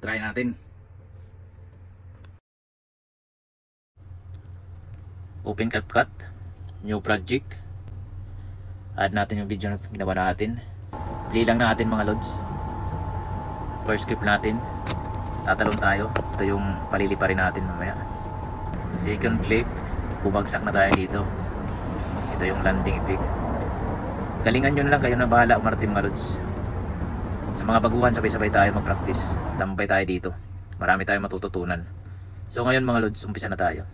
Try natin. Open CapCut, new project. Add natin yung video na ginawa natin. Play lang natin mga lods. First skip natin. Tatalon tayo. Ito yung paliliparin natin mamaya. Second clip, bumagsak na tayo dito. Ito yung landing effect. Galingan nyo na lang, kayo na bahala umarte mga lods. Sa mga baguhan, sabay-sabay tayo mag-practice. Tambay tayo dito. Marami tayong matututunan. So ngayon mga lods, umpisa na tayo.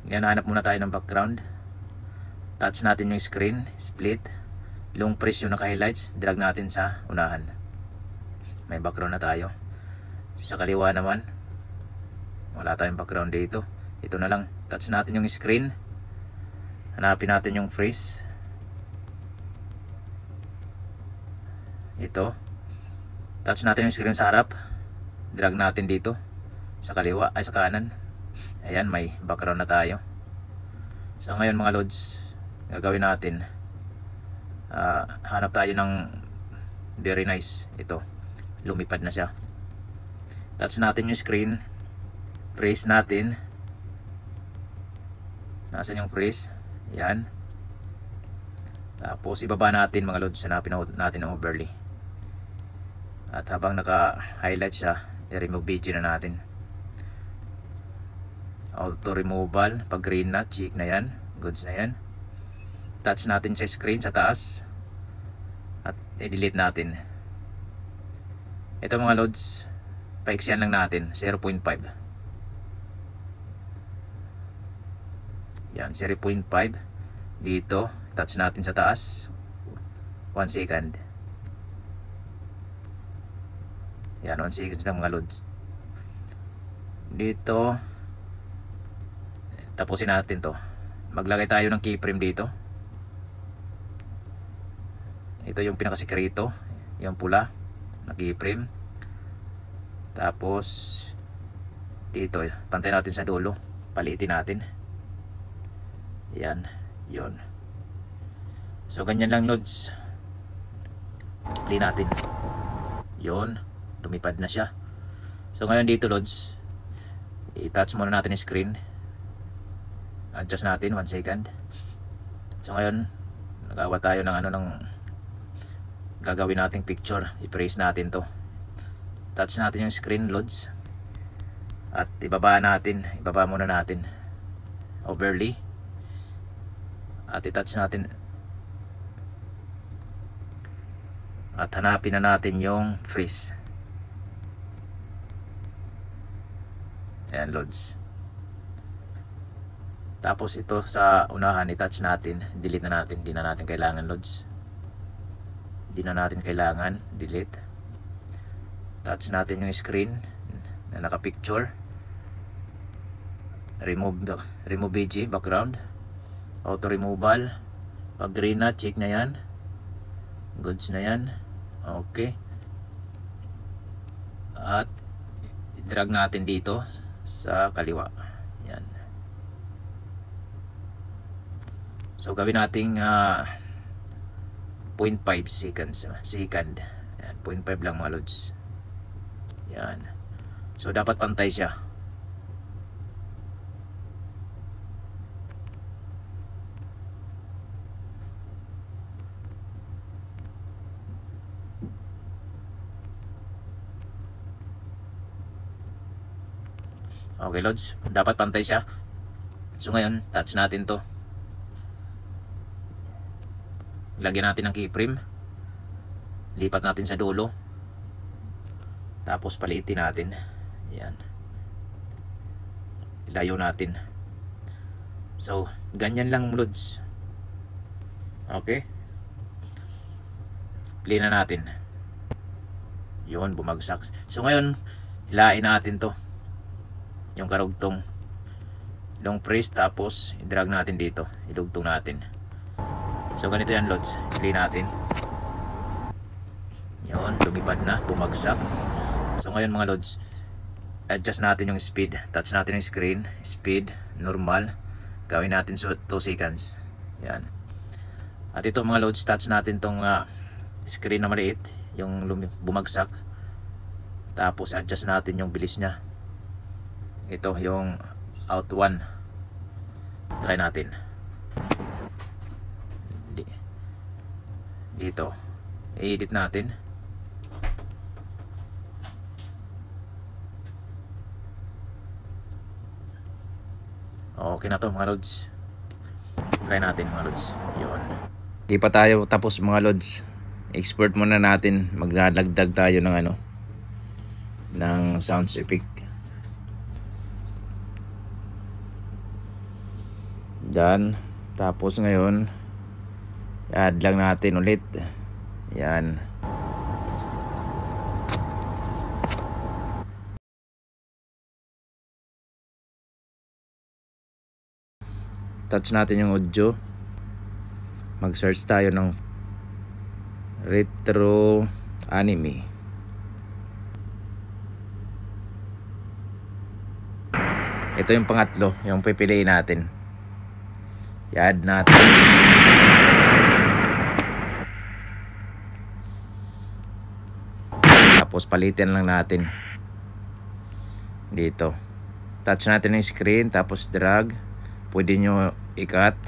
Ngayon hanap muna tayo ng background. Touch natin yung screen, split. Long press yung naka-highlights, drag natin sa unahan. May background na tayo. Sa kaliwa naman, wala tayong background dito. Ito na lang, touch natin yung screen. Hanapin natin yung freeze. Ito. Touch natin yung screen sa harap. Drag natin dito. Sa kaliwa, ay sa kanan. Ayan, may background na tayo. So ngayon mga lods, gagawin natin, hanap tayo ng very nice. Ito, lumipad na siya. Touch natin yung screen, freeze natin. Nasaan yung freeze? Yan. Tapos ibaba natin mga lods, hanapin natin ang overlay. At habang naka-highlight siya, i-remove video na natin. Auto removal, pag green na, check na yan, goods na yan. Touch natin sa screen sa taas at i-delete natin. Ito mga lods, paiksiyan lang natin 0.5. Yan, 0.5 dito. Touch natin sa taas 1 second. Yan, 1 second lang mga lods. Dito tapusin natin to. Maglagay tayo ng keyframe dito. Ito yung pinakasikreto, yung pula na keyframe. Tapos dito, pantay natin sa dulo, palitin natin. Yan, yun. So ganyan lang lods. Play natin. Yun, lumipad na siya. So ngayon dito lods, i-touch muna natin yung screen. Adjust natin 1 second. So ngayon nagawa tayo ng gagawin nating picture. I-press natin to. Touch natin yung screen loads. At ibaba muna natin overlay. At i-touch natin. At hanapin na natin yung freeze. Ayan loads. Tapos ito sa unahan, i-touch natin, delete na natin, di na natin kailangan loads. Di na natin kailangan, delete. Touch natin yung screen na naka-picture. Remove BG, background. Auto removal. Pag green na, check na yan. Goods na yan. Okay. At i-drag natin dito sa kaliwa. Yan. So gawin nating 0.5 seconds. Second. Yan, 0.5 lang mga lods. Yan. So dapat pantay siya. Okay lods, dapat pantay siya. So ngayon, touch natin to. Lagyan natin ng keyframe. Lipat natin sa dulo. Tapos palitin natin. Yan. Ilayo natin. So, ganyan lang lods. Okay. Play na natin. Yun, bumagsak. So ngayon, hilain natin to. Yung karugtong. Long press, tapos i-drag natin dito. Idugtong natin. So ganito yan lods, play natin. Yun, lumipad na, bumagsak. So ngayon mga lods, adjust natin yung speed. Touch natin yung screen, speed, normal. Gawin natin 2 seconds. Yan. At ito mga loads, touch natin tong screen na maliit, yung bumagsak. Tapos adjust natin yung bilis niya. Ito yung out 1. Try natin. Dito i-edit natin. Okay na to mga lods. Try natin mga lods. Yun. Di pa tayo tapos mga lods. Export muna natin. Maglalagdag tayo ng ng sounds effect. Done. Tapos ngayon i-add lang natin ulit. Yan. Touch natin yung audio. Mag-search tayo ng retro anime. Ito yung pangatlo, yung pipiliin natin. I-add natin. Tapos palitin lang natin dito. Touch natin yung screen, tapos drag. Pwede nyo i-cut.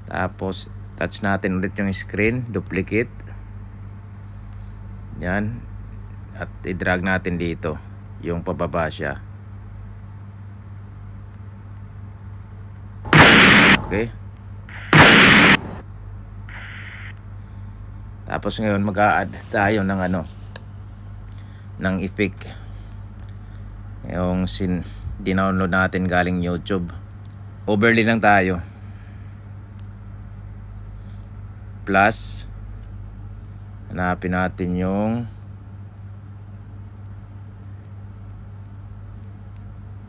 Tapos touch natin ulit yung screen, duplicate. Yan. At i-drag natin dito yung pababa siya. Okay. Tapos ngayon mag-a-add tayo ng ng effect. Yung dinownload natin galing YouTube. Overlay lang tayo. Plus hanapin natin yung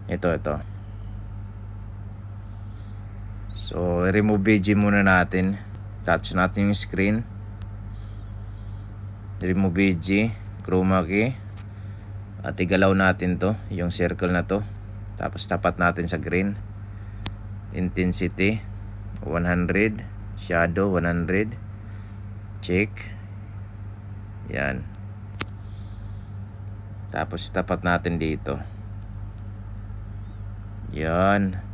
ito. So remove BG muna natin. Touch natin yung screen. Remove BG, chroma key. At igalaw natin to, yung circle na to. Tapos tapat natin sa green. Intensity 100, shadow 100. Check. Yan. Tapos tapat natin dito. Yan.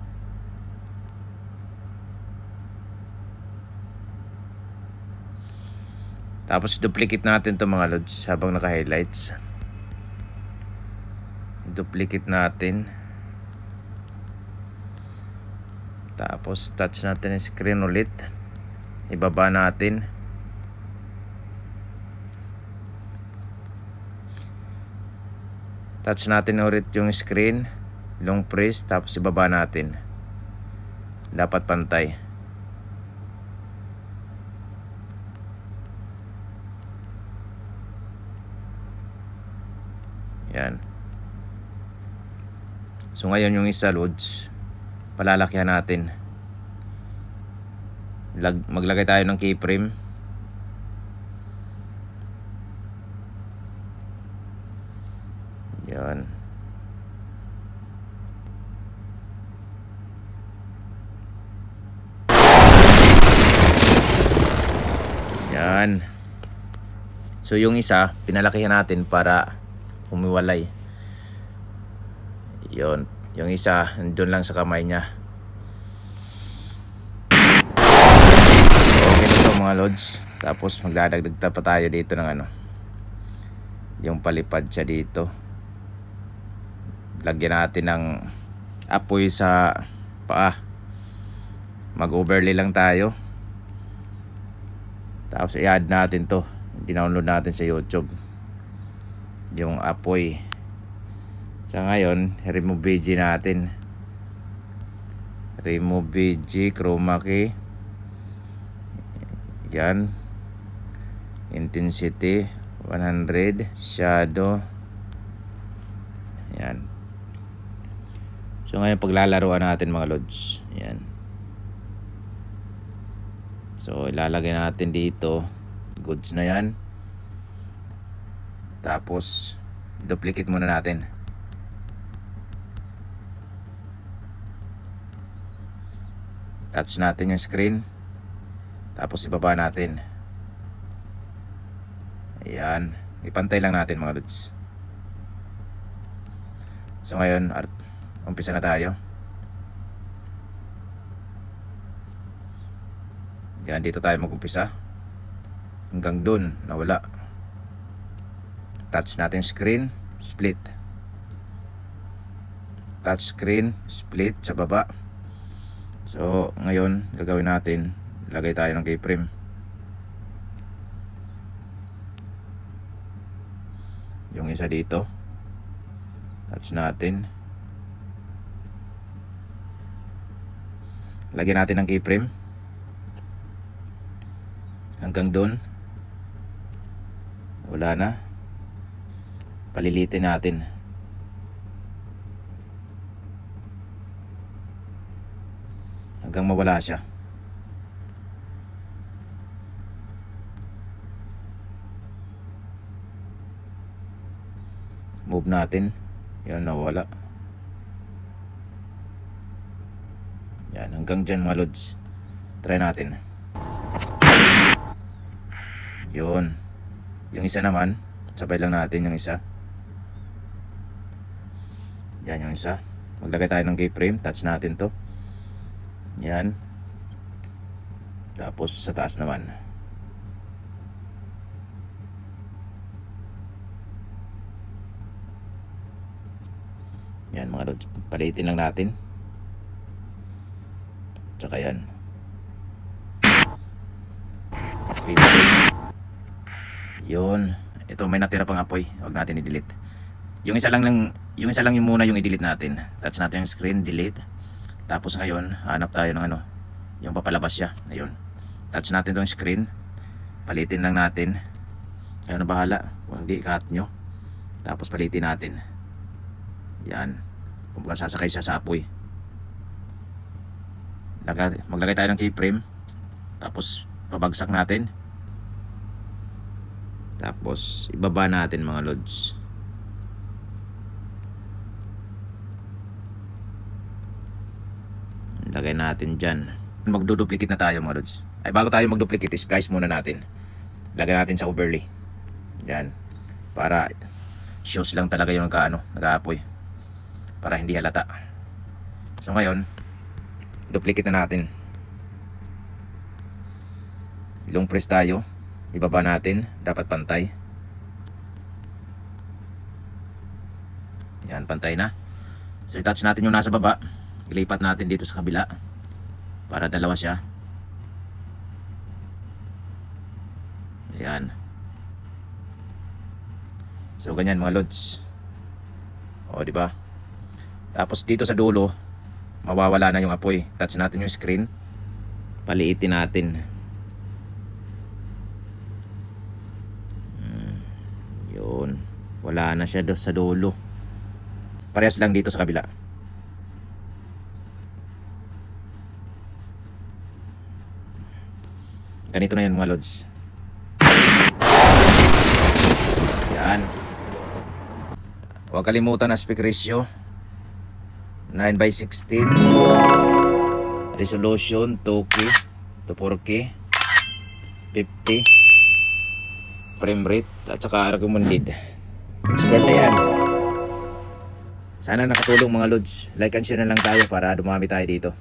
Tapos duplicate natin to mga lods habang naka-highlights. Duplicate natin. Tapos touch natin yung screen ulit. Ibaba natin. Touch natin ulit yung screen. Long press, tapos ibaba natin. Dapat pantay. Yan. So ngayon yung isa loads, palalakihan natin. Maglagay tayo ng keyframe. Yan. Yan. So yung isa, pinalakihan natin para humiwalay. Yon, yung isa nandun lang sa kamay niya. Okay na to mga lods. Tapos magdadagdag pa tayo dito ng yung palipad siya dito. Lagyan natin ng apoy sa paa. Mag-overlay lang tayo. Tapos i-add natin to. Dinownload natin sa YouTube yung apoy. Sa ngayon, remove BG natin. Remove BG, chroma key. Yan. Intensity 100, shadow. Yan. So ngayon paglalaruan natin mga lods. Yan. So ilalagay natin dito. Goods na yan. Tapos duplicate muna natin. Touch natin yung screen. Tapos ibaba natin. Ayan. Ipantay lang natin mga lods. So ngayon, umpisa na tayo. Yan, dito tayo mag-umpisa. Hanggang dun, nawala. Touch natin yung screen, split. Touch screen, split sa baba. So ngayon, gagawin natin, lagay tayo ng keyframe. Yung isa dito, touch natin, lagyan natin ng keyframe hanggang doon. Wala na, palilitin natin hanggang mawala siya. Move natin. Yan, nawala. Yan, hanggang dyan mga lods. Try natin. Yun. Yung isa naman, sabay lang natin yung isa. Yan yung isa. Maglagay tayo ng keyframe. Touch natin to. Yan. Tapos sa taas naman. Yan mga lods, palitin lang natin. Tsaka yan. Okay. Yun. Ito may natira pang apoy. Huwag natin i-delete. Yung isa lang yung muna yung i-delete natin. Touch natin yung screen, delete. Tapos ngayon, hanap tayo ng ano, yung papalabas siya. Ayun. Touch natin tong screen. Palitin lang natin. Ayun na bahala. Kung hindi, cut nyo. Tapos palitin natin. Yan. Kung baka sasakay siya sa apoy. Maglagay tayo ng keyframe. Tapos pabagsak natin. Tapos ibaba natin mga lods. Lagay natin dyan. Magduduplicate na tayo mga lods. Ay, bago tayo magduplicate, splice muna natin. Lagay natin sa overlay. Yan. Para shows lang talaga yung nag-aapoy. Para hindi halata. So ngayon, duplicate na natin. Long press tayo. Ibaba natin. Dapat pantay. Yan, pantay na. So i-touch natin yung nasa baba. Ilipat natin dito sa kabila. Para dalawa siya. Yan. So ganyan mga lods. O, di ba? Tapos dito sa dulo, mawawala na yung apoy. Touch natin yung screen. Paliitin natin. Yun. Wala na siya sa dulo. Parehas lang dito sa kabila. Ganito na yan mga lods. Yan. Huwag kalimutan aspect ratio. 9:16. Resolution 2K to 4K. 50. Frame rate at saka recommended. Expert na yan. Sana nakatulong mga lods. Like and share na lang tayo para dumami tayo dito.